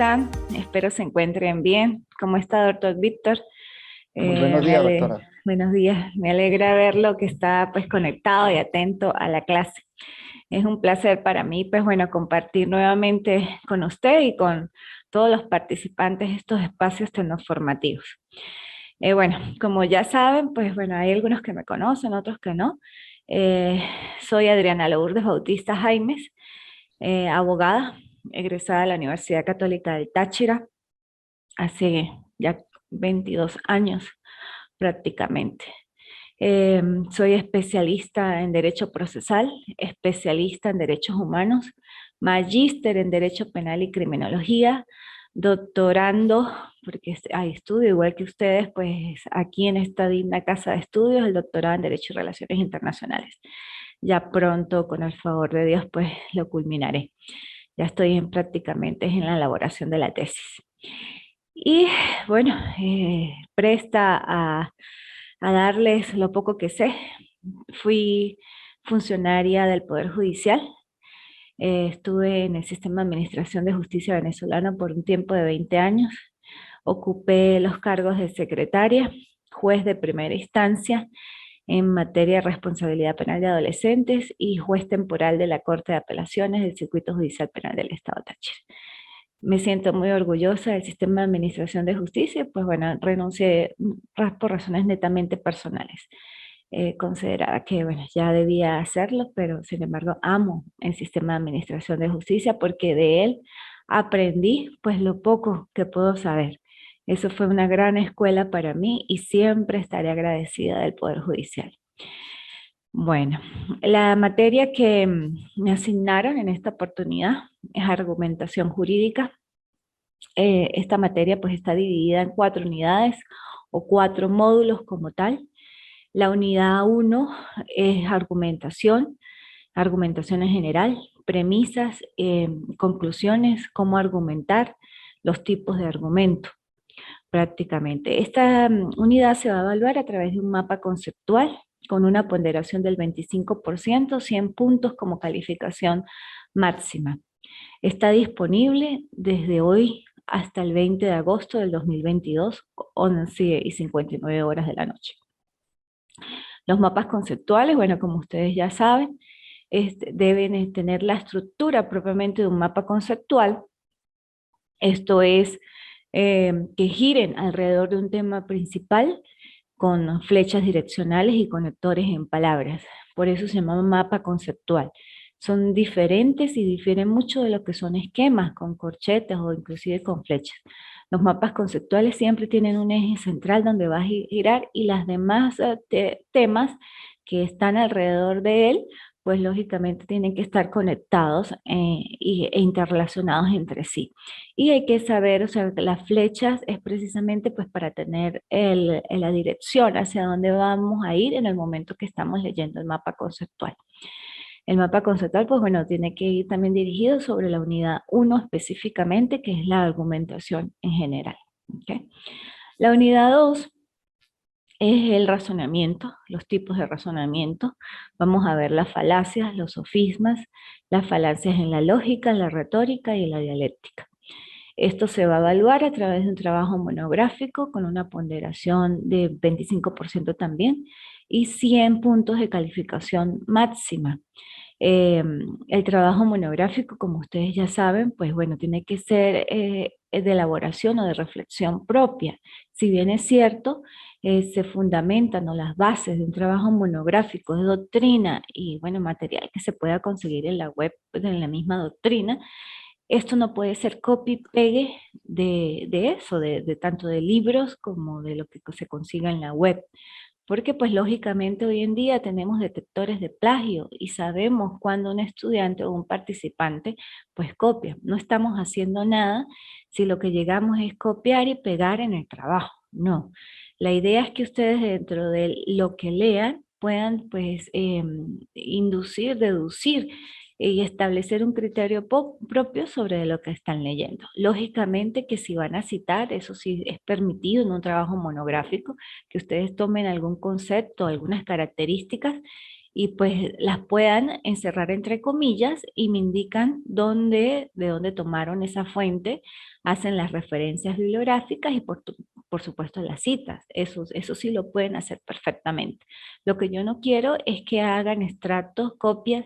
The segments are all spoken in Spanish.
están? Espero se encuentren bien. ¿Cómo está, doctor Víctor? Muy buenos días, doctora. Buenos días. Me alegra verlo que está pues conectado y atento a la clase. Es un placer para mí, pues bueno, compartir nuevamente con usted y con todos los participantes estos espacios tan formativos. Bueno, como ya saben, pues bueno, hay algunos que me conocen, otros que no. Eh, Soy Adriana Lourdes Bautista Jaimes, abogada, egresada de la Universidad Católica del Táchira hace ya 22 años prácticamente. Soy especialista en Derecho Procesal, especialista en Derechos Humanos, magíster en Derecho Penal y Criminología, doctorando, porque estudio igual que ustedes, pues aquí en esta digna casa de estudios, el doctorado en Derecho y Relaciones Internacionales. Ya pronto, con el favor de Dios, pues lo culminaré. Ya estoy prácticamente en la elaboración de la tesis. Y bueno, presta a darles lo poco que sé. Fui funcionaria del Poder Judicial. Estuve en el sistema de administración de justicia venezolano por un tiempo de 20 años. Ocupé los cargos de secretaria, juez de primera instancia en materia de responsabilidad penal de adolescentes y juez temporal de la Corte de Apelaciones del Circuito Judicial Penal del Estado Táchira. Me siento muy orgullosa del sistema de administración de justicia, pues bueno, renuncié por razones netamente personales. Consideraba que bueno, ya debía hacerlo, pero sin embargo amo el sistema de administración de justicia porque de él aprendí pues lo poco que puedo saber. Eso fue una gran escuela para mí y siempre estaré agradecida del Poder Judicial. Bueno, la materia que me asignaron en esta oportunidad es argumentación jurídica. Esta materia pues está dividida en 4 unidades o 4 módulos como tal. La unidad 1 es argumentación, argumentación en general, premisas, conclusiones, cómo argumentar, los tipos de argumento prácticamente. Esta unidad se va a evaluar a través de un mapa conceptual con una ponderación del 25%, 100 puntos como calificación máxima. Está disponible desde hoy hasta el 20 de agosto del 2022, 11:59 de la noche. Los mapas conceptuales, bueno, como ustedes ya saben, deben tener la estructura propiamente de un mapa conceptual. Esto es que giren alrededor de un tema principal con flechas direccionales y conectores en palabras. Por eso se llama mapa conceptual. Son diferentes y difieren mucho de lo que son esquemas con corchetes o inclusive con flechas. Los mapas conceptuales siempre tienen un eje central donde va a girar y las demás temas que están alrededor de él, pues lógicamente tienen que estar conectados e interrelacionados entre sí. Y hay que saber, o sea, las flechas es precisamente pues para tener la dirección hacia dónde vamos a ir en el momento que estamos leyendo el mapa conceptual. El mapa conceptual, pues bueno, tiene que ir también dirigido sobre la unidad 1 específicamente, que es la argumentación en general. ¿Okay? La unidad 2 es el razonamiento, los tipos de razonamiento. Vamos a ver las falacias, los sofismas, las falacias en la lógica, en la retórica y en la dialéctica. Esto se va a evaluar a través de un trabajo monográfico con una ponderación de 25% también y 100 puntos de calificación máxima. El trabajo monográfico, como ustedes ya saben, pues bueno, tiene que ser de elaboración o de reflexión propia. Si bien es cierto, se fundamentan ¿no? las bases de un trabajo monográfico de doctrina y bueno, material que se pueda conseguir en la web de la misma doctrina, esto no puede ser copy-pegue de eso, de tanto de libros como de lo que se consiga en la web. Porque pues lógicamente hoy en día tenemos detectores de plagio y sabemos cuando un estudiante o un participante pues copia. No estamos haciendo nada si lo que llegamos es copiar y pegar en el trabajo. No. La idea es que ustedes dentro de lo que lean puedan pues inducir, deducir y establecer un criterio propio sobre lo que están leyendo. Lógicamente que si van a citar, eso sí es permitido en un trabajo monográfico, que ustedes tomen algún concepto, algunas características y pues las puedan encerrar entre comillas y me indican de dónde tomaron esa fuente, hacen las referencias bibliográficas y por supuesto las citas. Eso sí lo pueden hacer perfectamente. Lo que yo no quiero es que hagan extractos, copias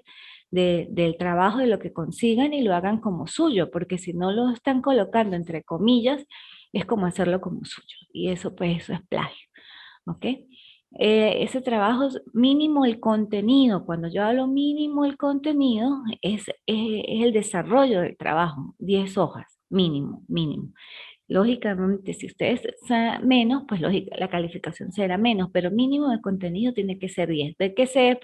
del trabajo, de lo que consigan y lo hagan como suyo, porque si no lo están colocando entre comillas, es como hacerlo como suyo. Y eso pues eso es plagio. ¿Ok? Ese trabajo es mínimo el contenido. Cuando yo hablo mínimo el contenido, es el desarrollo del trabajo, 10 hojas, mínimo, mínimo. Lógicamente, si ustedes menos, pues la calificación será menos, pero mínimo de contenido tiene que ser 10. De que se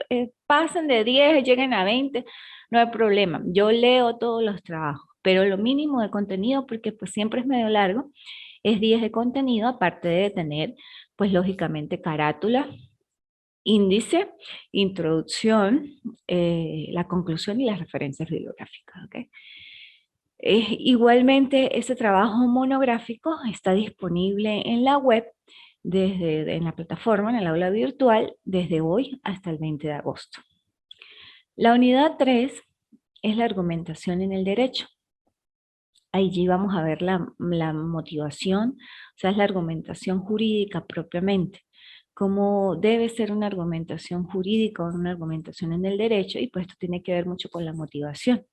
pasen de 10 y lleguen a 20, no hay problema. Yo leo todos los trabajos, pero lo mínimo de contenido, porque pues siempre es medio largo, es 10 de contenido, aparte de tener, pues lógicamente, carátula, índice, introducción, la conclusión y las referencias bibliográficas. ¿Ok? Igualmente, ese trabajo monográfico está disponible en la web, en la plataforma, en el aula virtual, desde hoy hasta el 20 de agosto. La unidad 3 es la argumentación en el derecho. Allí vamos a ver la motivación, o sea, es la argumentación jurídica propiamente, cómo debe ser una argumentación jurídica o una argumentación en el derecho, y pues esto tiene que ver mucho con la motivación.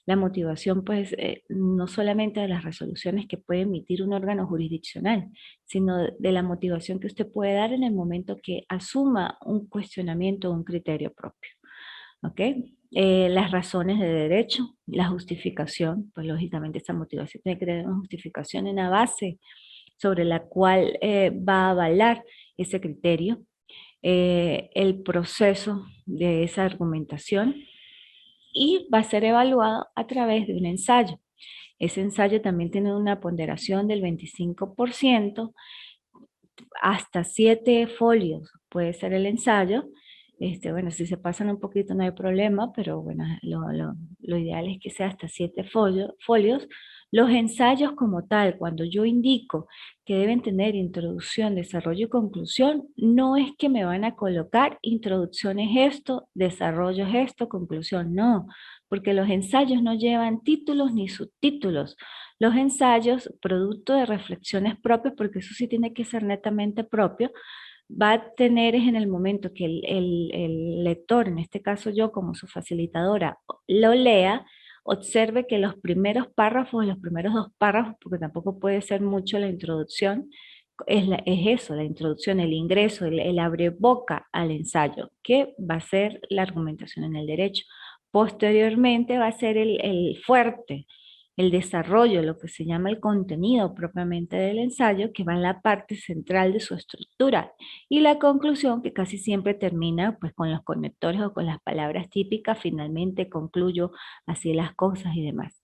La motivación, pues, no solamente de las resoluciones que puede emitir un órgano jurisdiccional, sino de la motivación que usted puede dar en el momento que asuma un cuestionamiento o un criterio propio. ¿Ok? Las razones de derecho, la justificación, pues lógicamente esta motivación tiene que tener una justificación en la base sobre la cual va a avalar ese criterio, el proceso de esa argumentación y va a ser evaluado a través de un ensayo. Ese ensayo también tiene una ponderación del 25%, hasta 7 folios puede ser el ensayo. Bueno, si se pasan un poquito no hay problema, pero bueno, lo ideal es que sea hasta 7 folios. Los ensayos como tal, cuando yo indico que deben tener introducción, desarrollo y conclusión, no es que me van a colocar introducción es esto, desarrollo es esto, conclusión, no, porque los ensayos no llevan títulos ni subtítulos. Los ensayos, producto de reflexiones propias, porque eso sí tiene que ser netamente propio, va a tener es en el momento que el lector, en este caso yo como su facilitadora, lo lea, observe que los primeros párrafos, los primeros 2 párrafos, porque tampoco puede ser mucho la introducción, es eso, la introducción, el ingreso, el abre boca al ensayo, que va a ser la argumentación en el derecho. Posteriormente va a ser el fuerte, el desarrollo, lo que se llama el contenido propiamente del ensayo, que va en la parte central de su estructura, y la conclusión, que casi siempre termina pues con los conectores o con las palabras típicas, finalmente concluyo así las cosas y demás.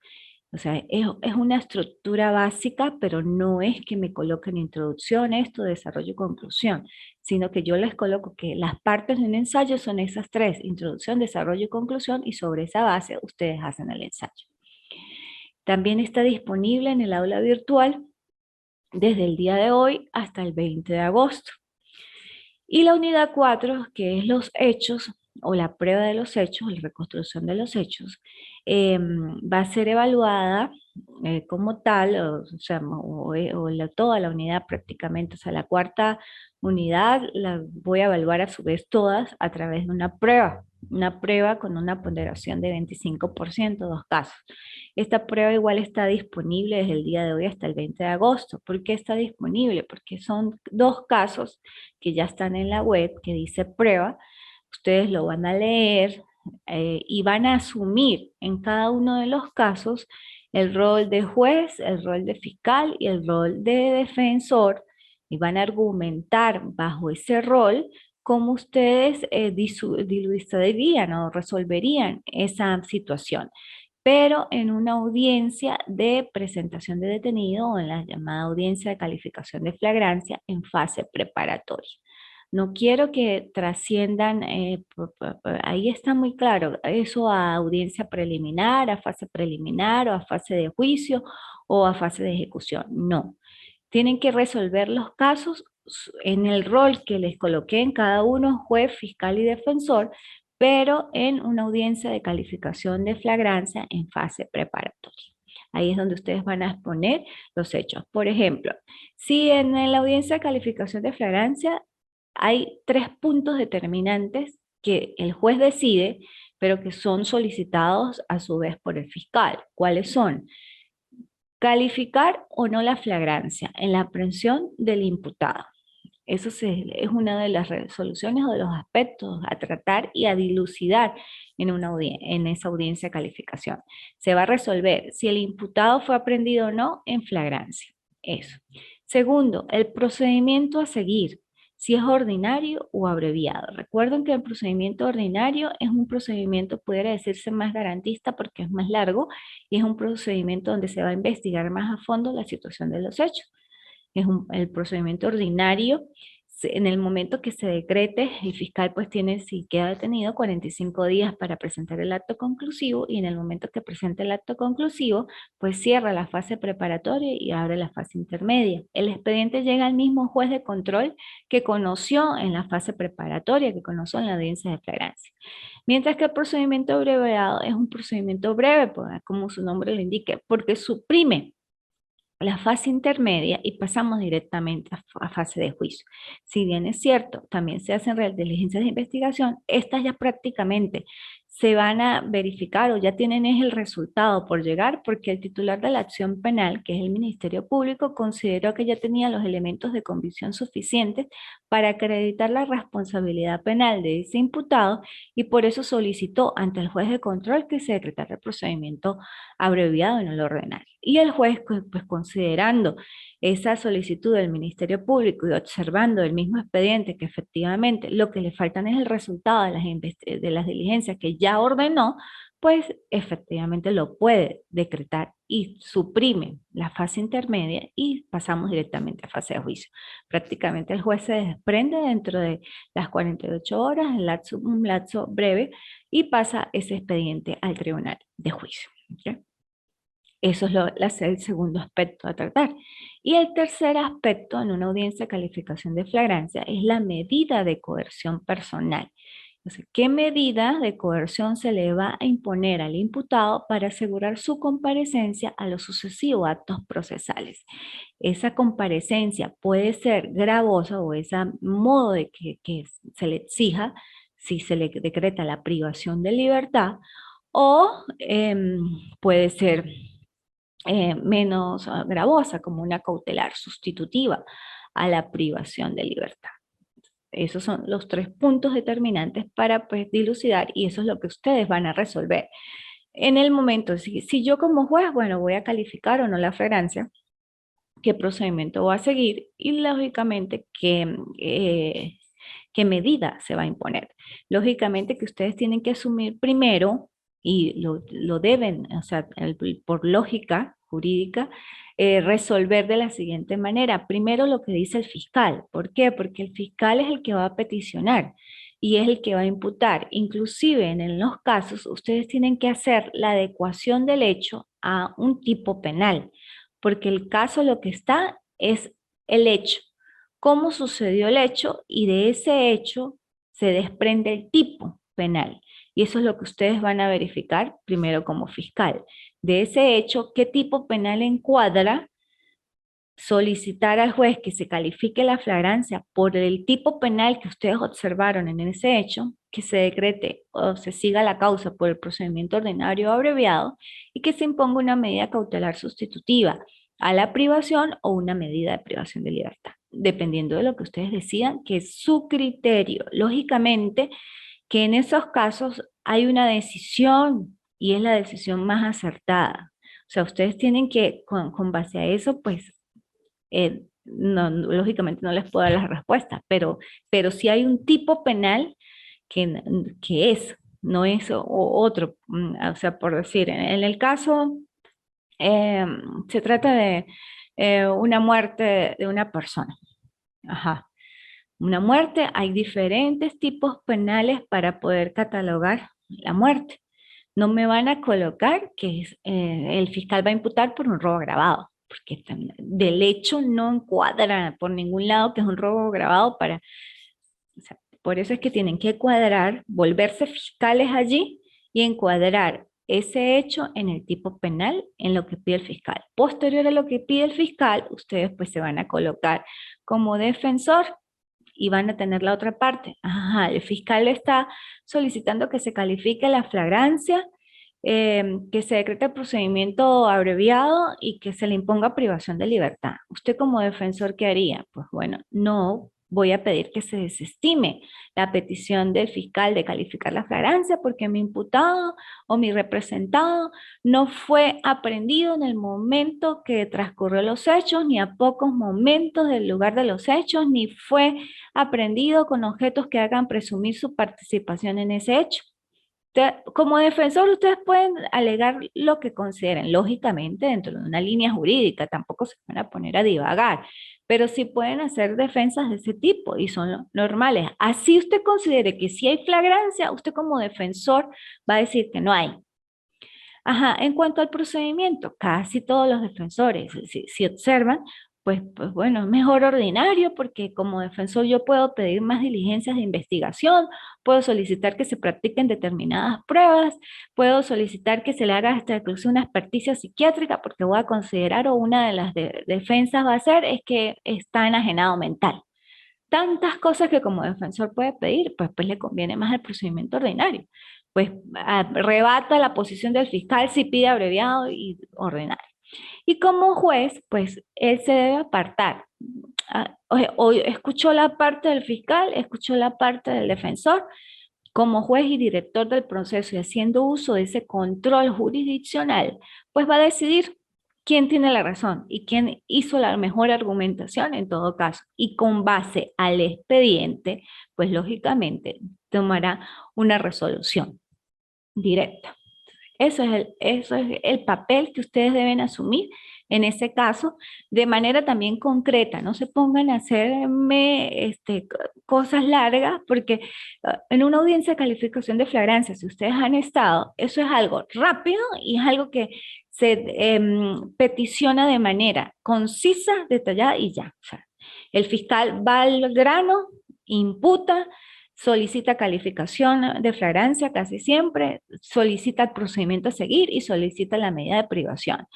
O sea, es una estructura básica, pero no es que me coloquen introducción, esto, desarrollo y conclusión, sino que yo les coloco que las partes de un ensayo son esas 3, introducción, desarrollo y conclusión, y sobre esa base ustedes hacen el ensayo. También está disponible en el aula virtual desde el día de hoy hasta el 20 de agosto. Y la unidad 4, que es los hechos, o la prueba de los hechos, la reconstrucción de los hechos, va a ser evaluada como tal, o sea, toda la unidad prácticamente, o sea, la cuarta unidad la voy a evaluar a su vez todas a través de una prueba con una ponderación de 25%, 2 casos. Esta prueba igual está disponible desde el día de hoy hasta el 20 de agosto. ¿Por qué está disponible? Porque son 2 casos que ya están en la web, que dice prueba. Ustedes lo van a leer y van a asumir en cada uno de los casos el rol de juez, el rol de fiscal y el rol de defensor, y van a argumentar bajo ese rol cómo ustedes diluidarían o resolverían esa situación, pero en una audiencia de presentación de detenido o en la llamada audiencia de calificación de flagrancia en fase preparatoria. No quiero que trasciendan, ahí está muy claro, eso a audiencia preliminar, a fase preliminar o a fase de juicio o a fase de ejecución. No, tienen que resolver los casos en el rol que les coloqué en cada uno, juez, fiscal y defensor, pero en una audiencia de calificación de flagrancia en fase preparatoria. Ahí es donde ustedes van a exponer los hechos. Por ejemplo, si en la audiencia de calificación de flagrancia hay 3 puntos determinantes que el juez decide, pero que son solicitados a su vez por el fiscal. ¿Cuáles son? Calificar o no la flagrancia en la aprehensión del imputado. Eso es una de las resoluciones o de los aspectos a tratar y a dilucidar en esa audiencia de calificación. Se va a resolver si el imputado fue aprehendido o no en flagrancia. Eso. Segundo, el procedimiento a seguir, si es ordinario o abreviado. Recuerden que el procedimiento ordinario es un procedimiento, pudiera decirse, más garantista porque es más largo y es un procedimiento donde se va a investigar más a fondo la situación de los hechos. El procedimiento ordinario. En el momento que se decrete, el fiscal pues tiene, si queda detenido, 45 días para presentar el acto conclusivo, y en el momento que presente el acto conclusivo, pues cierra la fase preparatoria y abre la fase intermedia. El expediente llega al mismo juez de control que conoció en la fase preparatoria, que conoció en la audiencia de flagrancia. Mientras que el procedimiento abreviado es un procedimiento breve, pues, como su nombre lo indique, porque suprime la fase intermedia y pasamos directamente a fase de juicio. Si bien es cierto, también se hacen diligencias de investigación, estas ya prácticamente se van a verificar o ya tienen el resultado por llegar, porque el titular de la acción penal, que es el Ministerio Público, consideró que ya tenía los elementos de convicción suficientes para acreditar la responsabilidad penal de ese imputado, y por eso solicitó ante el juez de control que se decretara el procedimiento abreviado en el ordinario. Y el juez, pues considerando esa solicitud del Ministerio Público y observando el mismo expediente que efectivamente lo que le faltan es el resultado de las diligencias que ya ordenó, pues efectivamente lo puede decretar y suprime la fase intermedia y pasamos directamente a fase de juicio. Prácticamente el juez se desprende dentro de las 48 horas, un lapso breve, y pasa ese expediente al tribunal de juicio. ¿Okay? Eso es el segundo aspecto a tratar. Y el tercer aspecto en una audiencia de calificación de flagrancia es la medida de coerción personal. Entonces, ¿qué medida de coerción se le va a imponer al imputado para asegurar su comparecencia a los sucesivos actos procesales? Esa comparecencia puede ser gravosa o ese modo de que se le exija si se le decreta la privación de libertad, o puede ser menos gravosa, como una cautelar sustitutiva a la privación de libertad. Esos son los 3 puntos determinantes para, pues, dilucidar, y eso es lo que ustedes van a resolver. En el momento, si yo como juez, bueno, voy a calificar o no la flagrancia, qué procedimiento voy a seguir y lógicamente qué medida se va a imponer. Lógicamente que ustedes tienen que asumir primero, y lo deben, o sea, por lógica jurídica, resolver de la siguiente manera. Primero lo que dice el fiscal. ¿Por qué? Porque el fiscal es el que va a peticionar y es el que va a imputar. Inclusive en los casos, ustedes tienen que hacer la adecuación del hecho a un tipo penal, porque el caso lo que está es el hecho, cómo sucedió el hecho, y de ese hecho se desprende el tipo penal. Y eso es lo que ustedes van a verificar primero como fiscal. De ese hecho, ¿qué tipo penal encuadra? Solicitar al juez que se califique la flagrancia por el tipo penal que ustedes observaron en ese hecho, que se decrete o se siga la causa por el procedimiento ordinario abreviado, y que se imponga una medida cautelar sustitutiva a la privación o una medida de privación de libertad, dependiendo de lo que ustedes decidan, que es su criterio. Lógicamente que en esos casos hay una decisión y es la decisión más acertada. O sea, ustedes tienen que, con base a eso, pues no, lógicamente no les puedo dar las respuestas, pero sí hay un tipo penal que no es otro. O sea, por decir, en el caso, se trata de una muerte de una persona. Ajá. Una muerte, hay diferentes tipos penales para poder catalogar la muerte. No me van a colocar que el fiscal va a imputar por un robo agravado, porque del hecho no encuadra por ningún lado que es un robo agravado para, o sea, Por eso es que tienen que cuadrar, volverse fiscales allí y encuadrar ese hecho en el tipo penal, en lo que pide el fiscal. Posterior a lo que pide el fiscal, ustedes pues se van a colocar como defensor y van a tener la otra parte. Ajá, el fiscal está solicitando que se califique la flagrancia, que se decrete el procedimiento abreviado y que se le imponga privación de libertad. ¿Usted como defensor qué haría? Pues bueno, no voy a pedir que se desestime la petición del fiscal de calificar la flagrancia porque mi imputado o mi representado no fue aprehendido en el momento que transcurrió los hechos, ni a pocos momentos del lugar de los hechos, ni fue aprehendido con objetos que hagan presumir su participación en ese hecho. Como defensor, ustedes pueden alegar lo que consideren, lógicamente dentro de una línea jurídica, tampoco se van a poner a divagar, pero sí pueden hacer defensas de ese tipo y son normales. Así usted considere que si hay flagrancia, usted como defensor va a decir que no hay. Ajá, en cuanto al procedimiento, casi todos los defensores, si observan, pues bueno, es mejor ordinario porque como defensor yo puedo pedir más diligencias de investigación, puedo solicitar que se practiquen determinadas pruebas, puedo solicitar que se le haga hasta incluso una experticia psiquiátrica porque voy a considerar o una de las defensas va a ser es que está enajenado mental. Tantas cosas que como defensor puede pedir, pues le conviene más el procedimiento ordinario. Pues rebata la posición del fiscal si pide abreviado y ordinario. Y como juez, pues él se debe apartar. O escuchó la parte del fiscal, escuchó la parte del defensor, como juez y director del proceso y haciendo uso de ese control jurisdiccional, pues va a decidir quién tiene la razón y quién hizo la mejor argumentación en todo caso. Y con base al expediente, pues lógicamente tomará una resolución directa. Eso es el papel que ustedes deben asumir en ese caso, de manera también concreta. No se pongan a hacerme cosas largas, porque en una audiencia de calificación de flagrancia, si ustedes han estado, eso es algo rápido y es algo que se peticiona de manera concisa, detallada y ya. O sea, el fiscal va al grano, imputa, solicita calificación de flagrancia casi siempre, solicita el procedimiento a seguir y solicita la medida de privación.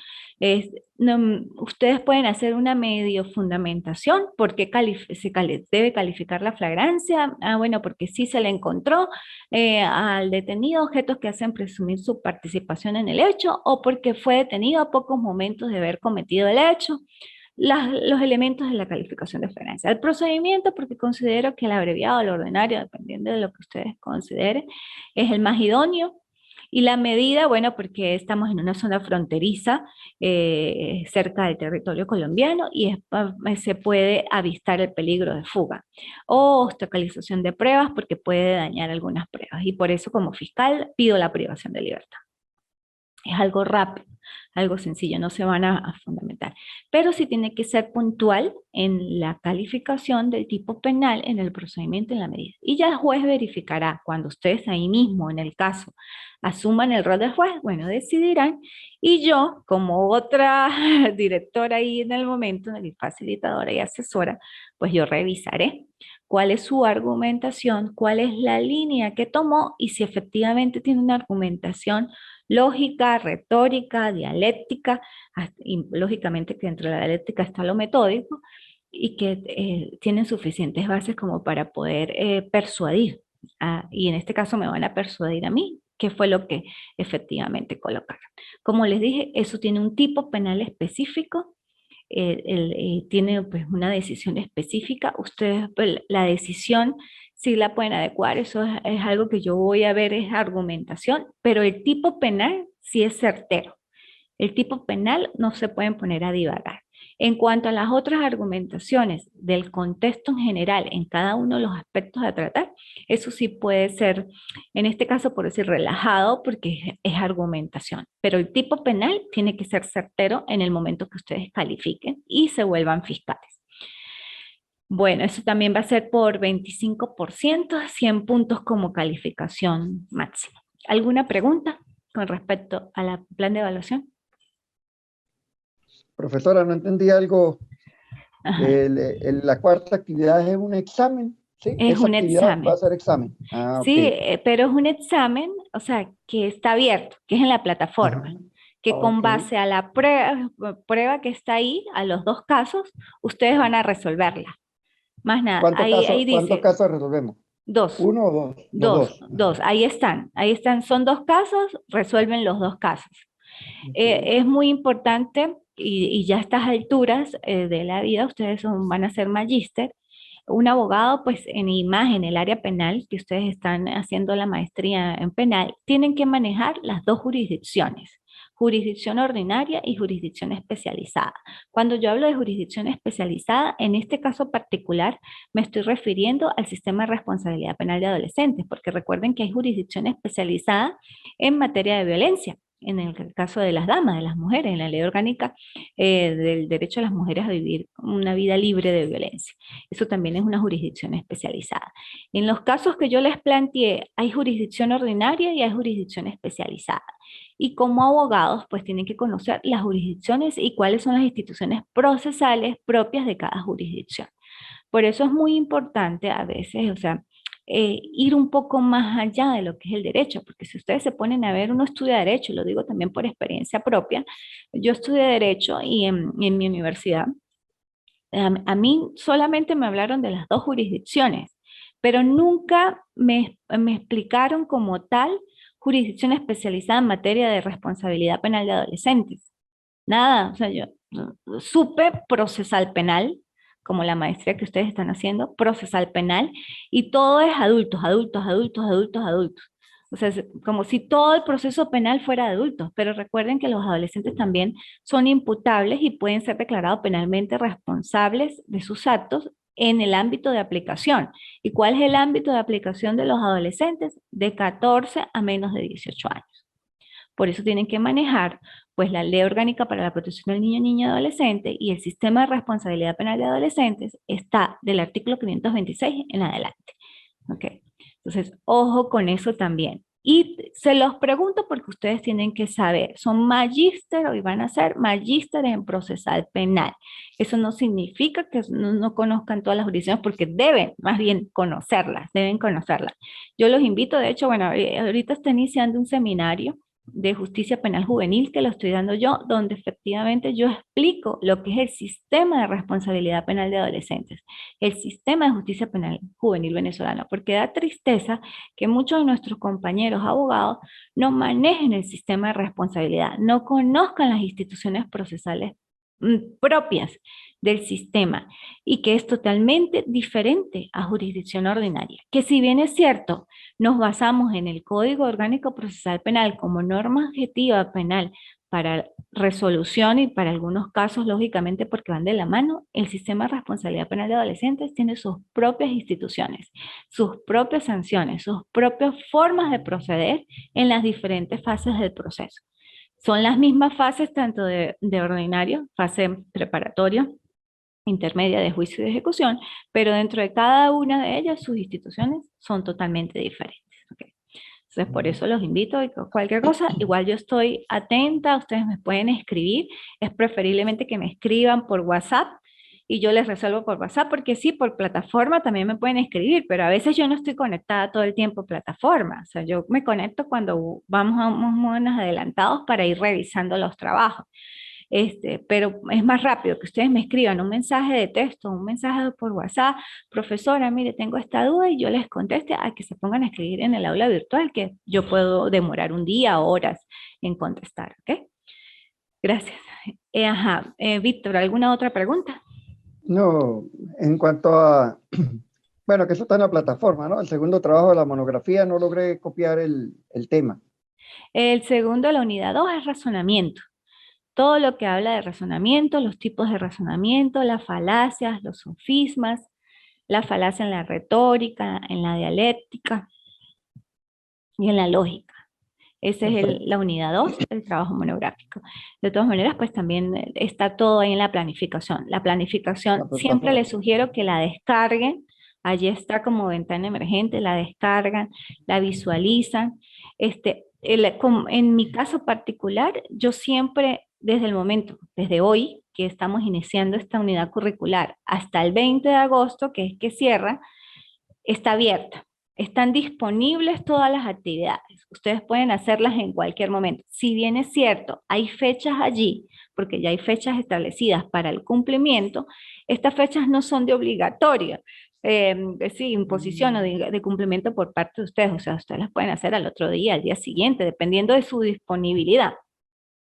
Ustedes pueden hacer una medio fundamentación, ¿por qué debe calificar la flagrancia? Bueno, porque sí se le encontró al detenido objetos que hacen presumir su participación en el hecho o porque fue detenido a pocos momentos de haber cometido el hecho. Los elementos de la calificación de flagrancia. El procedimiento, porque considero que el abreviado o el ordinario, dependiendo de lo que ustedes consideren, es el más idóneo. Y la medida, bueno, porque estamos en una zona fronteriza cerca del territorio colombiano y se puede avistar el peligro de fuga o obstaculización de pruebas porque puede dañar algunas pruebas. Y por eso como fiscal pido la privación de libertad. Es algo rápido, algo sencillo, no se van a fundamentar. Pero sí tiene que ser puntual en la calificación del tipo penal en el procedimiento en la medida. Y ya el juez verificará cuando ustedes ahí mismo, en el caso, asuman el rol del juez, bueno, decidirán. Y yo, como otra directora ahí en el momento, facilitadora y asesora, pues yo revisaré cuál es su argumentación, cuál es la línea que tomó y si efectivamente tiene una argumentación lógica, retórica, dialéctica, y lógicamente que dentro de la dialéctica está lo metódico, y que tienen suficientes bases como para poder persuadir. Y en este caso me van a persuadir a mí, que fue lo que efectivamente colocaron. Como les dije, eso tiene un tipo penal específico, tiene pues una decisión específica. Ustedes, pues, la decisión sí la pueden adecuar, eso es algo que yo voy a ver, es argumentación, pero el tipo penal sí es certero. El tipo penal no se pueden poner a divagar. En cuanto a las otras argumentaciones del contexto en general, en cada uno de los aspectos a tratar, eso sí puede ser, en este caso por decir relajado, porque es argumentación. Pero el tipo penal tiene que ser certero en el momento que ustedes califiquen y se vuelvan fiscales. Bueno, eso también va a ser por 25%, 100 puntos como calificación máxima. ¿Alguna pregunta con respecto al plan de evaluación? Profesora, no entendí algo. Ajá. La cuarta actividad es un examen. Sí, Es esa un actividad va a examen. ser examen. Ah, ok. Sí, pero es un examen, o sea, que está abierto, que es en la Ajá. plataforma, que con Ok. base a la prueba que está ahí, a los dos casos, ustedes van a resolverla. Más nada, ahí ¿Cuántos dice casos resolvemos? dos, ¿Uno o dos? Los dos, dos. dos, Ajá. ahí están, son dos casos, resuelven los dos casos. Ok. Es muy importante y ya a estas alturas de la vida, van a ser magíster. Un abogado, pues y más en el área penal, que ustedes están haciendo la maestría en penal, tienen que manejar las dos jurisdicciones, jurisdicción ordinaria y jurisdicción especializada. Cuando yo hablo de jurisdicción especializada, en este caso particular, me estoy refiriendo al sistema de responsabilidad penal de adolescentes, porque recuerden que hay jurisdicción especializada en materia de violencia. En el caso de las damas, de las mujeres, en la ley orgánica del derecho de las mujeres a vivir una vida libre de violencia. Eso también es una jurisdicción especializada. En los casos que yo les planteé, hay jurisdicción ordinaria y hay jurisdicción especializada. Y como abogados, pues tienen que conocer las jurisdicciones y cuáles son las instituciones procesales propias de cada jurisdicción. Por eso es muy importante a veces, o sea, ir un poco más allá de lo que es el derecho, porque si ustedes se ponen a ver, uno estudia derecho, lo digo también por experiencia propia, yo estudié derecho y en mi universidad, a mí solamente me hablaron de las dos jurisdicciones, pero nunca me explicaron como tal jurisdicción especializada en materia de responsabilidad penal de adolescentes. Nada, o sea, yo supe procesal penal, como la maestría que ustedes están haciendo, procesal penal, y todo es adultos, adultos, adultos, adultos, adultos. O sea, es como si todo el proceso penal fuera de adultos, pero recuerden que los adolescentes también son imputables y pueden ser declarados penalmente responsables de sus actos en el ámbito de aplicación. ¿Y cuál es el ámbito de aplicación de los adolescentes? De 14 a menos de 18 años. Por eso tienen que manejar pues la Ley Orgánica para la Protección del Niño, Niña y Adolescente y el Sistema de Responsabilidad Penal de Adolescentes está del artículo 526 en adelante. ¿Ok? Entonces, ojo con eso también. Y se los pregunto porque ustedes tienen que saber, son magíster o van a ser magísteres en procesal penal. Eso no significa que no conozcan todas las jurisdicciones porque deben más bien conocerlas, deben conocerlas. Yo los invito, de hecho, bueno, ahorita está iniciando un seminario de justicia penal juvenil que lo estoy dando yo, donde efectivamente yo explico lo que es el sistema de responsabilidad penal de adolescentes, el sistema de justicia penal juvenil venezolano, porque da tristeza que muchos de nuestros compañeros abogados no manejen el sistema de responsabilidad, no conozcan las instituciones procesales propias del sistema y que es totalmente diferente a jurisdicción ordinaria, que si bien es cierto, nos basamos en el Código Orgánico Procesal Penal como norma objetiva penal para resolución y para algunos casos, lógicamente, porque van de la mano, el sistema de responsabilidad penal de adolescentes tiene sus propias instituciones, sus propias sanciones, sus propias formas de proceder en las diferentes fases del proceso. Son las mismas fases tanto de ordinario, fase preparatoria, intermedia de juicio y de ejecución, pero dentro de cada una de ellas sus instituciones son totalmente diferentes. ¿Okay? Entonces, por eso los invito y cualquier cosa, igual yo estoy atenta, ustedes me pueden escribir, es preferiblemente que me escriban por WhatsApp y yo les resuelvo por WhatsApp, porque sí, por plataforma también me pueden escribir, pero a veces yo no estoy conectada todo el tiempo a plataforma, o sea, yo me conecto cuando vamos a unos adelantados para ir revisando los trabajos. Pero es más rápido que ustedes me escriban un mensaje de texto, un mensaje por WhatsApp, profesora, mire, tengo esta duda y yo les conteste a que se pongan a escribir en el aula virtual, que yo puedo demorar un día, horas en contestar, ¿ok? Gracias. Víctor, ¿alguna otra pregunta? No, en cuanto a, bueno, que eso está en la plataforma, ¿no? El segundo trabajo de la monografía no logré copiar el tema. El segundo, la unidad 2 es razonamiento. Todo lo que habla de razonamiento, los tipos de razonamiento, las falacias, los sofismas, la falacia en la retórica, en la dialéctica y en la lógica. Esa es Perfecto. la unidad 2, el trabajo monográfico. De todas maneras, pues también está todo ahí en la planificación. La planificación, La siempre les plataforma. sugiero que la descarguen. Allí está como ventana emergente, la descargan, la visualizan. En mi caso particular, yo siempre, desde el momento, desde hoy, que estamos iniciando esta unidad curricular, hasta el 20 de agosto, que es que cierra, está abierta. Están disponibles todas las actividades. Ustedes pueden hacerlas en cualquier momento. Si bien es cierto, hay fechas allí, porque ya hay fechas establecidas para el cumplimiento, estas fechas no son de obligatoria, sí, imposición o de cumplimiento por parte de ustedes. O sea, ustedes las pueden hacer al otro día, al día siguiente, dependiendo de su disponibilidad.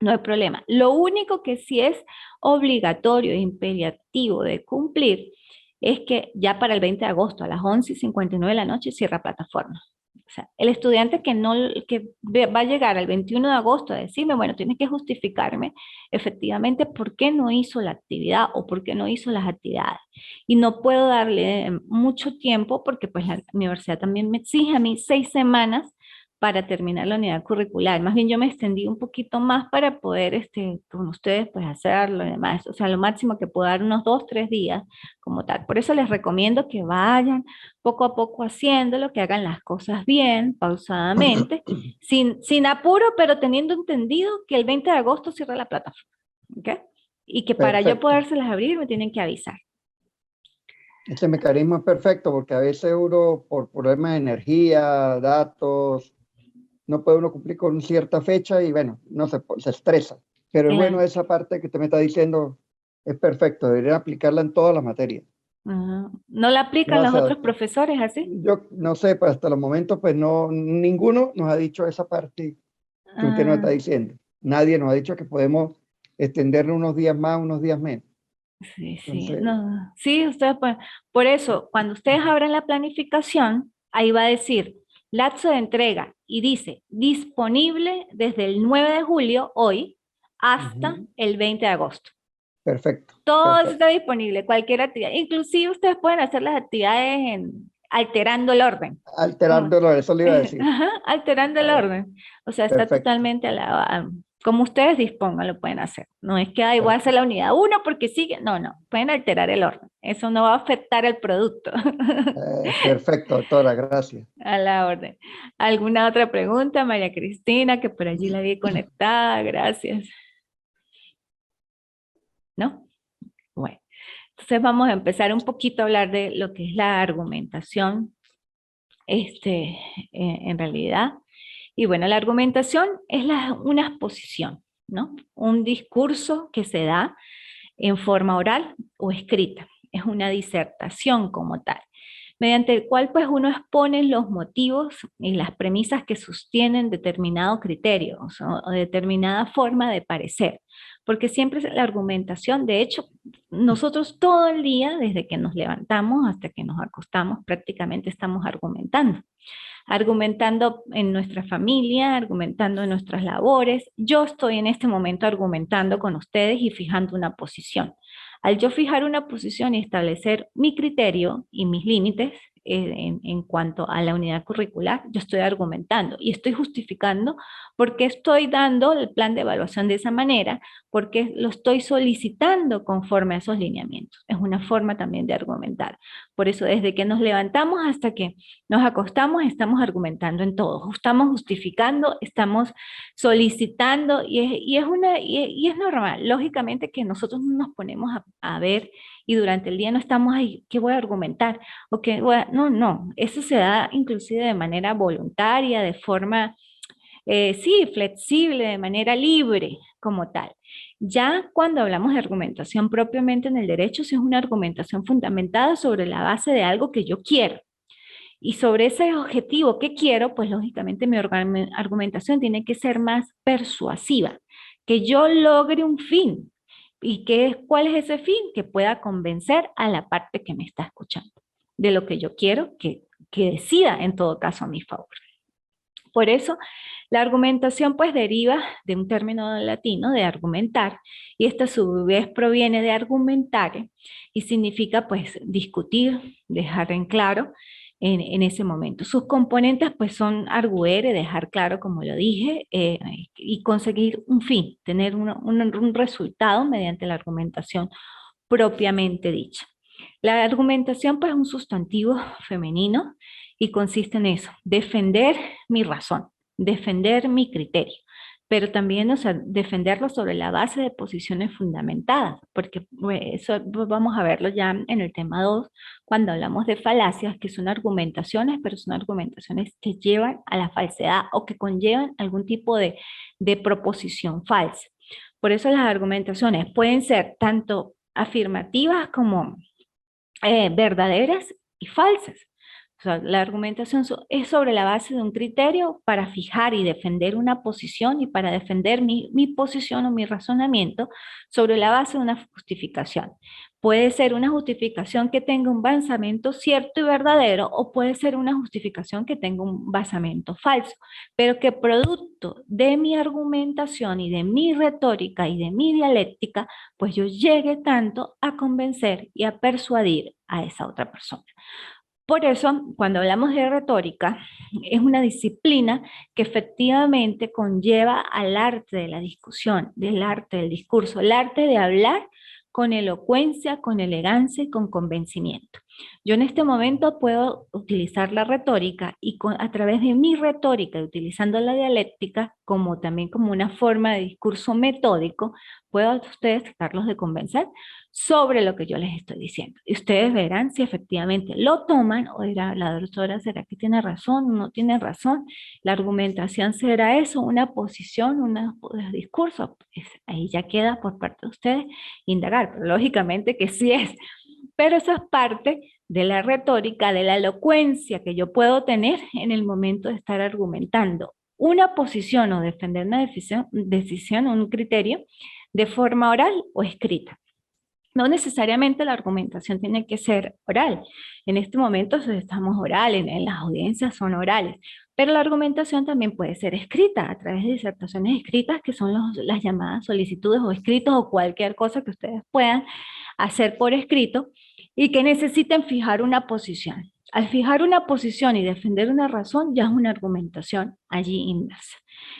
No hay problema. Lo único que sí es obligatorio e imperativo de cumplir es que ya para el 20 de agosto a las 11:59 de la noche cierra plataforma. O sea, el estudiante que va a llegar al 21 de agosto a decirme, bueno, tiene que justificarme efectivamente por qué no hizo la actividad o por qué no hizo las actividades. Y no puedo darle mucho tiempo porque pues la universidad también me exige a mí 6 semanas para terminar la unidad curricular. Más bien yo me extendí un poquito más para poder, con ustedes, pues hacerlo y demás. O sea, lo máximo que puedo dar unos 2, 3 días como tal. Por eso les recomiendo que vayan poco a poco haciéndolo, que hagan las cosas bien, pausadamente, sin apuro, pero teniendo entendido que el 20 de agosto cierra la plataforma. ¿Ok? Y que para yo Perfecto. podérselas abrir me tienen que avisar. Ese mecanismo es perfecto porque a veces uno, por problemas de energía, datos, no puede uno cumplir con cierta fecha y bueno, no se estresa. Pero es bueno Claro. esa parte que usted me está diciendo, es perfecto, debería aplicarla en todas las materias. Ajá. ¿No la aplican los Gracias, otros doctor. profesores así? Yo no sé, pues hasta los momentos, pues no, ninguno nos ha dicho esa parte que usted nos está Ah. diciendo. Nadie nos ha dicho que podemos extenderlo unos días más, unos días menos. Sí, sí, Entonces, no, sí, ustedes pueden. Por eso, cuando ustedes abran la planificación, ahí va a decir lapso de entrega y dice disponible desde el 9 de julio, hoy, hasta ujú, el 20 de agosto. perfecto, Todo eso perfecto. está disponible, cualquier actividad. Inclusive ustedes pueden hacer las actividades alterando el orden. Como, Alterándolo, eso le iba a decir. ajá, alterando el Ah, bueno, orden. O sea, está perfecto. totalmente como ustedes dispongan, lo pueden hacer. No es que ay, voy a hacer la unidad uno porque sigue. No, no, pueden alterar el orden. Eso no va a afectar el producto. Perfecto, doctora, gracias. A la orden. ¿Alguna otra pregunta, María Cristina, que por allí la vi conectada? Gracias. ¿No? Bueno, entonces vamos a empezar un poquito a hablar de lo que es la argumentación, en realidad. Y bueno, la argumentación es una exposición, ¿no? Un discurso que se da en forma oral o escrita. Es una disertación como tal, mediante el cual pues uno expone los motivos y las premisas que sostienen determinado criterio o determinada forma de parecer. Porque siempre es la argumentación, de hecho, nosotros todo el día, desde que nos levantamos hasta que nos acostamos, prácticamente estamos argumentando. Argumentando en nuestra familia, argumentando en nuestras labores. Yo estoy en este momento argumentando con ustedes y fijando una posición. Al yo fijar una posición y establecer mi criterio y mis límites en cuanto a la unidad curricular, yo estoy argumentando y estoy justificando por qué estoy dando el plan de evaluación de esa manera, porque lo estoy solicitando conforme a esos lineamientos. Es una forma también de argumentar. Por eso, desde que nos levantamos hasta que nos acostamos, estamos argumentando en todo, estamos justificando, estamos solicitando y es normal. Lógicamente que nosotros no nos ponemos a ver y durante el día no estamos ahí, ¿qué voy a argumentar? No, no, eso se da inclusive de manera voluntaria, de forma, sí, flexible, de manera libre como tal. Ya cuando hablamos de argumentación propiamente en el derecho, sí es una argumentación fundamentada sobre la base de algo que yo quiero. Y sobre ese objetivo que quiero, pues lógicamente mi argumentación tiene que ser más persuasiva, que yo logre un fin. ¿Y cuál es ese fin? Que pueda convencer a la parte que me está escuchando de lo que yo quiero que decida en todo caso a mi favor. Por eso, la argumentación pues deriva de un término latino de argumentar y esta a su vez proviene de argumentare y significa pues discutir, dejar en claro en ese momento. Sus componentes pues son arguere, dejar claro como lo dije, y conseguir un fin, tener un resultado mediante la argumentación propiamente dicha. La argumentación pues es un sustantivo femenino y consiste en eso, defender mi razón, defender mi criterio, pero también, o sea, defenderlo sobre la base de posiciones fundamentadas, porque eso vamos a verlo ya en el tema 2 cuando hablamos de falacias, que son argumentaciones, pero son argumentaciones que llevan a la falsedad o que conllevan algún tipo de proposición falsa. Por eso las argumentaciones pueden ser tanto afirmativas como verdaderas y falsas. O sea, la argumentación es sobre la base de un criterio para fijar y defender una posición y para defender mi posición o mi razonamiento sobre la base de una justificación. Puede ser una justificación que tenga un basamento cierto y verdadero o puede ser una justificación que tenga un basamento falso, pero que producto de mi argumentación y de mi retórica y de mi dialéctica, pues yo llegue tanto a convencer y a persuadir a esa otra persona. Por eso, cuando hablamos de retórica, es una disciplina que efectivamente conlleva al arte de la discusión, del arte del discurso, el arte de hablar con elocuencia, con elegancia y con convencimiento. Yo en este momento puedo utilizar la retórica y a través de mi retórica, utilizando la dialéctica como también como una forma de discurso metódico, puedo a ustedes tratarlos de convencer sobre lo que yo les estoy diciendo. Y ustedes verán si efectivamente lo toman o dirá la doctora, ¿será que tiene razón o no tiene razón? La argumentación será eso, una posición, un discurso. Pues ahí ya queda por parte de ustedes indagar, pero lógicamente que sí es. Pero eso es parte de la retórica, de la elocuencia que yo puedo tener en el momento de estar argumentando una posición o defender una decisión, un criterio de forma oral o escrita. No necesariamente la argumentación tiene que ser oral. En este momento estamos orales, en las audiencias son orales, pero la argumentación también puede ser escrita a través de disertaciones escritas, que son las llamadas solicitudes o escritos o cualquier cosa que ustedes puedan hacer por escrito y que necesiten fijar una posición. Al fijar una posición y defender una razón, ya es una argumentación allí inmersa.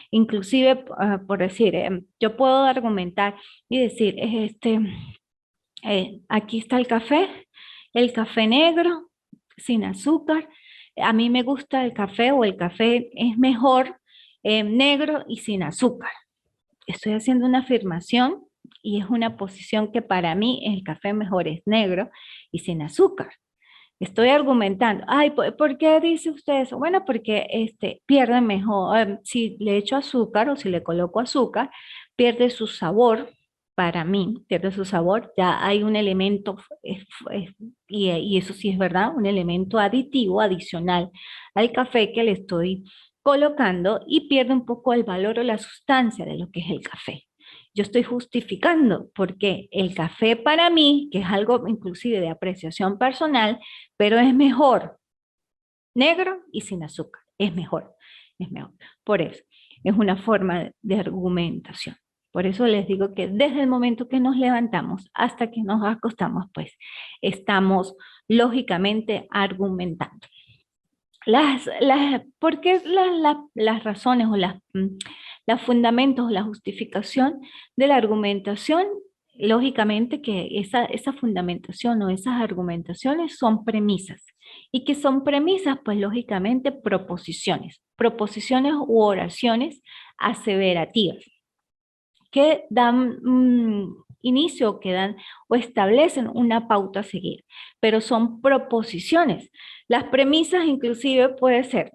Inclusive, por decir, yo puedo argumentar y decir, aquí está el café negro, sin azúcar. A mí me gusta el café o el café es mejor negro y sin azúcar. Estoy haciendo una afirmación y es una posición que para mí el café mejor es negro y sin azúcar. Estoy argumentando, ay, ¿por qué dice usted eso? Bueno, porque pierde mejor, si le echo azúcar o si le coloco azúcar, pierde su sabor, para mí, pierde su sabor, ya hay un elemento, y eso sí es verdad, un elemento aditivo, adicional al café que le estoy colocando y pierde un poco el valor o la sustancia de lo que es el café. Yo estoy justificando porque el café para mí, que es algo inclusive de apreciación personal, pero es mejor negro y sin azúcar. Es mejor, es mejor. Por eso, es una forma de argumentación. Por eso les digo que desde el momento que nos levantamos hasta que nos acostamos, pues estamos lógicamente argumentando. ¿Por qué las razones o los fundamentos o la justificación de la argumentación? Lógicamente que esa fundamentación o esas argumentaciones son premisas. ¿Y que son premisas? Pues lógicamente proposiciones u oraciones aseverativas que dan inicio, que dan o establecen una pauta a seguir, pero son proposiciones. Las premisas inclusive puede ser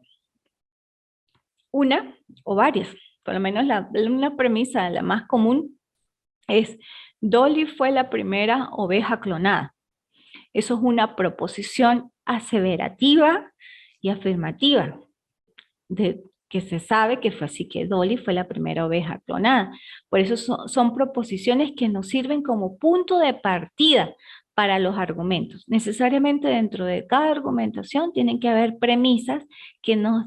una o varias, por lo menos una premisa, la más común, es Dolly fue la primera oveja clonada. Eso es una proposición aseverativa y afirmativa, de que se sabe que fue así, que Dolly fue la primera oveja clonada. Por eso son proposiciones que nos sirven como punto de partida para los argumentos. Necesariamente dentro de cada argumentación tienen que haber premisas que nos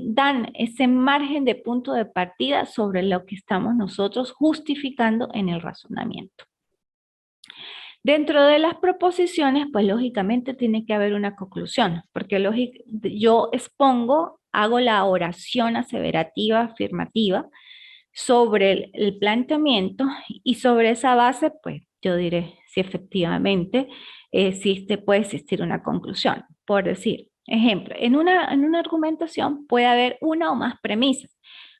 dan ese margen de punto de partida sobre lo que estamos nosotros justificando en el razonamiento. Dentro de las proposiciones, pues lógicamente tiene que haber una conclusión, porque yo expongo, hago la oración aseverativa, afirmativa, sobre el planteamiento y sobre esa base, pues yo diré si efectivamente puede existir una conclusión. Por decir, ejemplo, en una argumentación puede haber una o más premisas.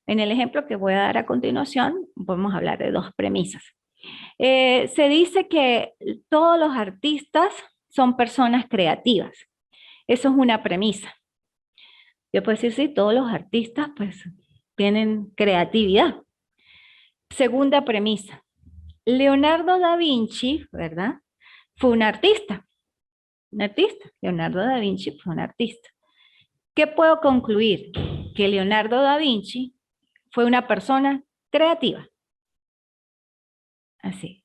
En el ejemplo que voy a dar a continuación, podemos hablar de dos premisas. Se dice que todos los artistas son personas creativas. Eso es una premisa. Yo puedo decir, sí, todos los artistas pues tienen creatividad. Segunda premisa. Leonardo da Vinci, ¿verdad? Fue un artista. Un artista. Leonardo da Vinci fue un artista. ¿Qué puedo concluir? Que Leonardo da Vinci fue una persona creativa. Así.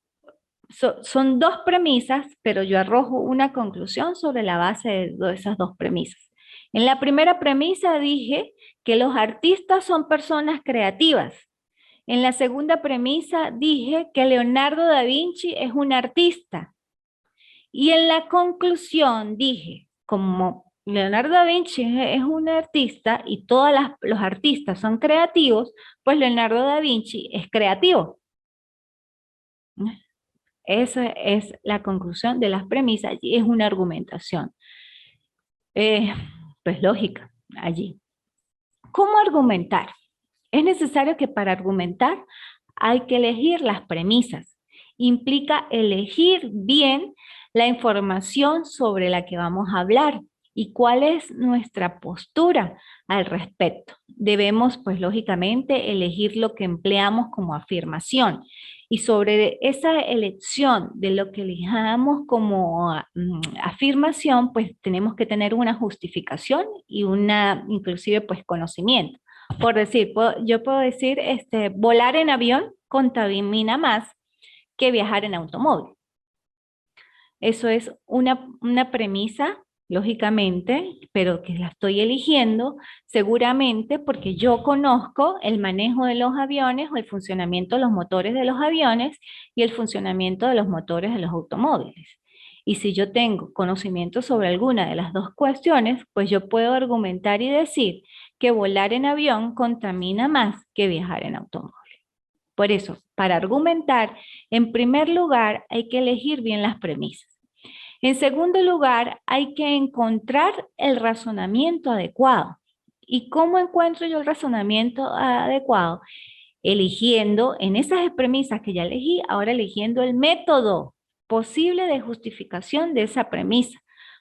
Son dos premisas, pero yo arrojo una conclusión sobre la base de esas dos premisas. En la primera premisa dije que los artistas son personas creativas. En la segunda premisa dije que Leonardo da Vinci es un artista. Y en la conclusión dije, como Leonardo da Vinci es un artista y todos los artistas son creativos, pues Leonardo da Vinci es creativo. Esa es la conclusión de las premisas y es una argumentación, pues lógica allí. ¿Cómo argumentar? Es necesario que para argumentar hay que elegir las premisas. Implica elegir bien la información sobre la que vamos a hablar y cuál es nuestra postura al respecto. Debemos, pues lógicamente, elegir lo que empleamos como afirmación. Y sobre esa elección de lo que elijamos como afirmación, pues tenemos que tener una justificación y inclusive, pues conocimiento. Por decir, yo puedo decir, volar en avión contamina más que viajar en automóvil. Eso es una premisa, lógicamente, pero que la estoy eligiendo seguramente porque yo conozco el manejo de los aviones o el funcionamiento de los motores de los aviones y el funcionamiento de los motores de los automóviles. Y si yo tengo conocimiento sobre alguna de las dos cuestiones, pues yo puedo argumentar y decir que volar en avión contamina más que viajar en automóvil. Por eso, para argumentar, en primer lugar, hay que elegir bien las premisas. En segundo lugar, hay que encontrar el razonamiento adecuado. ¿Y cómo encuentro yo el razonamiento adecuado? Eligiendo en esas premisas que ya elegí, ahora eligiendo el método posible de justificación de esa premisa.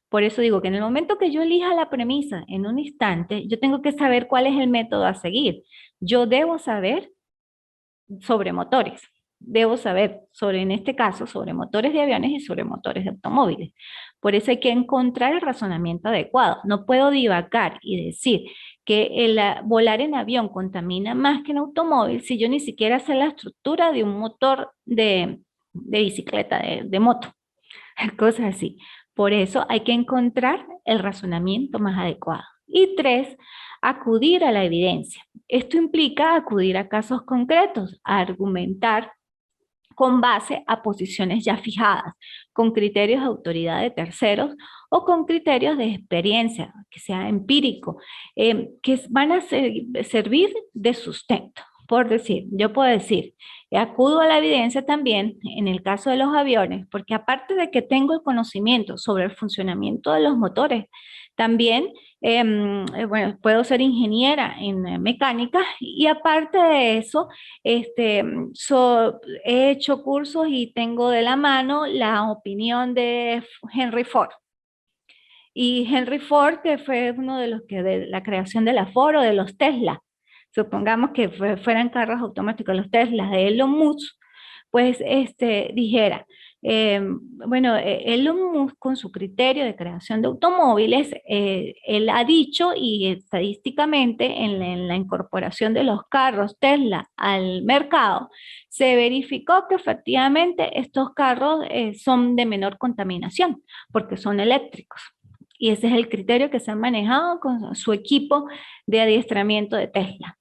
Por eso digo que en el momento que yo elija la premisa en un instante, yo tengo que saber cuál es el método a seguir. Yo debo saber sobre motores. Debo saber sobre, en este caso, sobre motores de aviones y sobre motores de automóviles. Por eso hay que encontrar el razonamiento adecuado. No puedo divagar y decir que volar en avión contamina más que en automóvil si yo ni siquiera sé la estructura de un motor de bicicleta, de moto, cosas así. Por eso hay que encontrar el razonamiento más adecuado. Y tres, acudir a la evidencia. Esto implica acudir a casos concretos, a argumentar con base a posiciones ya fijadas, con criterios de autoridad de terceros o con criterios de experiencia, que sea empírico, que van a servir de sustento. Por decir, yo puedo decir, acudo a la evidencia también en el caso de los aviones, porque aparte de que tengo el conocimiento sobre el funcionamiento de los motores, también bueno, puedo ser ingeniera en mecánica y aparte de eso, he hecho cursos y tengo de la mano la opinión de Henry Ford. Y Henry Ford, que fue uno de los que de la creación de la Ford o de los Tesla, supongamos que fueran carros automáticos, los Tesla de Elon Musk, pues dijera, bueno, Elon Musk con su criterio de creación de automóviles, él ha dicho y estadísticamente en la incorporación de los carros Tesla al mercado, se verificó que efectivamente estos carros son de menor contaminación porque son eléctricos. Y ese es el criterio que se ha manejado con su equipo de adiestramiento de Tesla.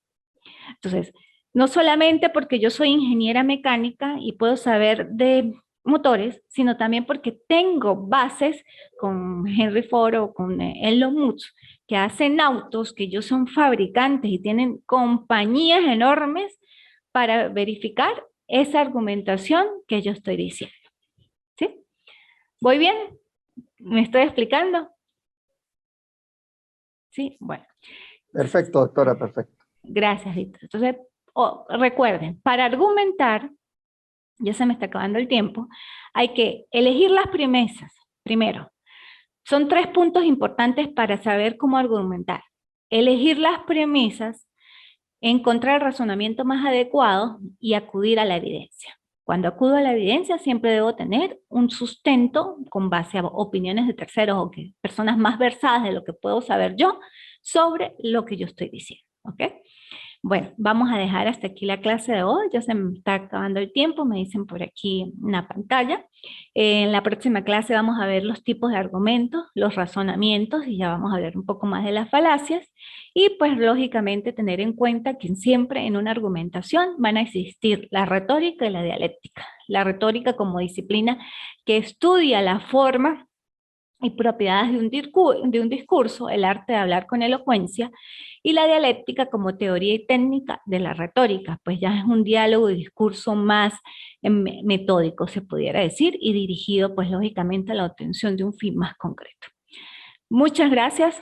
Entonces, no solamente porque yo soy ingeniera mecánica y puedo saber de motores, sino también porque tengo bases con Henry Ford o con Elon Musk, que hacen autos, que ellos son fabricantes y tienen compañías enormes para verificar esa argumentación que yo estoy diciendo. ¿Sí? ¿Voy bien? ¿Me estoy explicando? Sí, bueno. Perfecto, doctora, perfecto. Gracias, Víctor. Entonces, recuerden, para argumentar, ya se me está acabando el tiempo, hay que elegir las premisas. Primero, son 3 puntos importantes para saber cómo argumentar. Elegir las premisas, encontrar el razonamiento más adecuado y acudir a la evidencia. Cuando acudo a la evidencia siempre debo tener un sustento con base a opiniones de terceros o que personas más versadas de lo que puedo saber yo sobre lo que yo estoy diciendo. ¿Ok? Bueno, vamos a dejar hasta aquí la clase de hoy. Ya se me está acabando el tiempo, me dicen por aquí una pantalla. En la próxima clase vamos a ver los tipos de argumentos, los razonamientos y ya vamos a ver un poco más de las falacias. Y pues lógicamente tener en cuenta que siempre en una argumentación van a existir la retórica y la dialéctica. La retórica como disciplina que estudia la forma y propiedades de un discurso, el arte de hablar con elocuencia, y la dialéctica como teoría y técnica de la retórica, pues ya es un diálogo y discurso más metódico, se pudiera decir, y dirigido pues lógicamente a la obtención de un fin más concreto. Muchas gracias,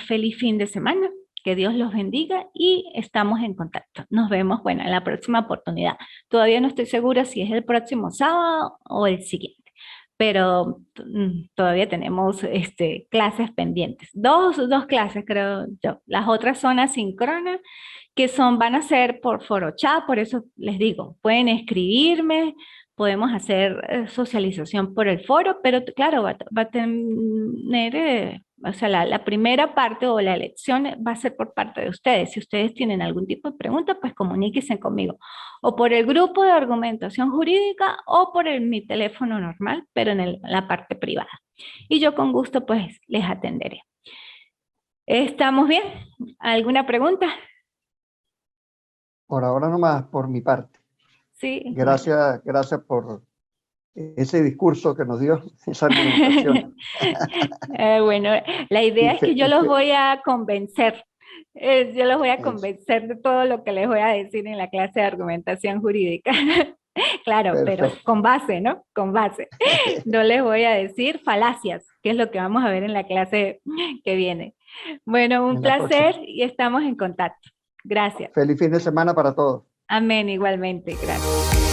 feliz fin de semana, que Dios los bendiga y estamos en contacto. Nos vemos, bueno, en la próxima oportunidad. Todavía no estoy segura si es el próximo sábado o el siguiente, pero todavía tenemos clases pendientes. Dos clases creo yo. Las otras son asíncronas, que van a ser por foro chat, por eso les digo, pueden escribirme, podemos hacer socialización por el foro, pero claro, va a tener, o sea, la primera parte o la elección va a ser por parte de ustedes. Si ustedes tienen algún tipo de pregunta, pues comuníquense conmigo, o por el grupo de argumentación jurídica, o por mi teléfono normal, pero en la parte privada. Y yo con gusto, pues, les atenderé. ¿Estamos bien? ¿Alguna pregunta? Por ahora nomás, por mi parte. Sí. Gracias, gracias por ese discurso que nos dio, esa argumentación. Bueno, la idea es que yo los voy a convencer. Yo los voy a convencer de todo lo que les voy a decir en la clase de argumentación jurídica. Claro, Perfecto. pero con base, ¿no? Con base. No les voy a decir falacias, que es lo que vamos a ver en la clase que viene. Bueno, un placer y estamos en contacto. Gracias. Feliz fin de semana para todos. Amén, igualmente. Gracias.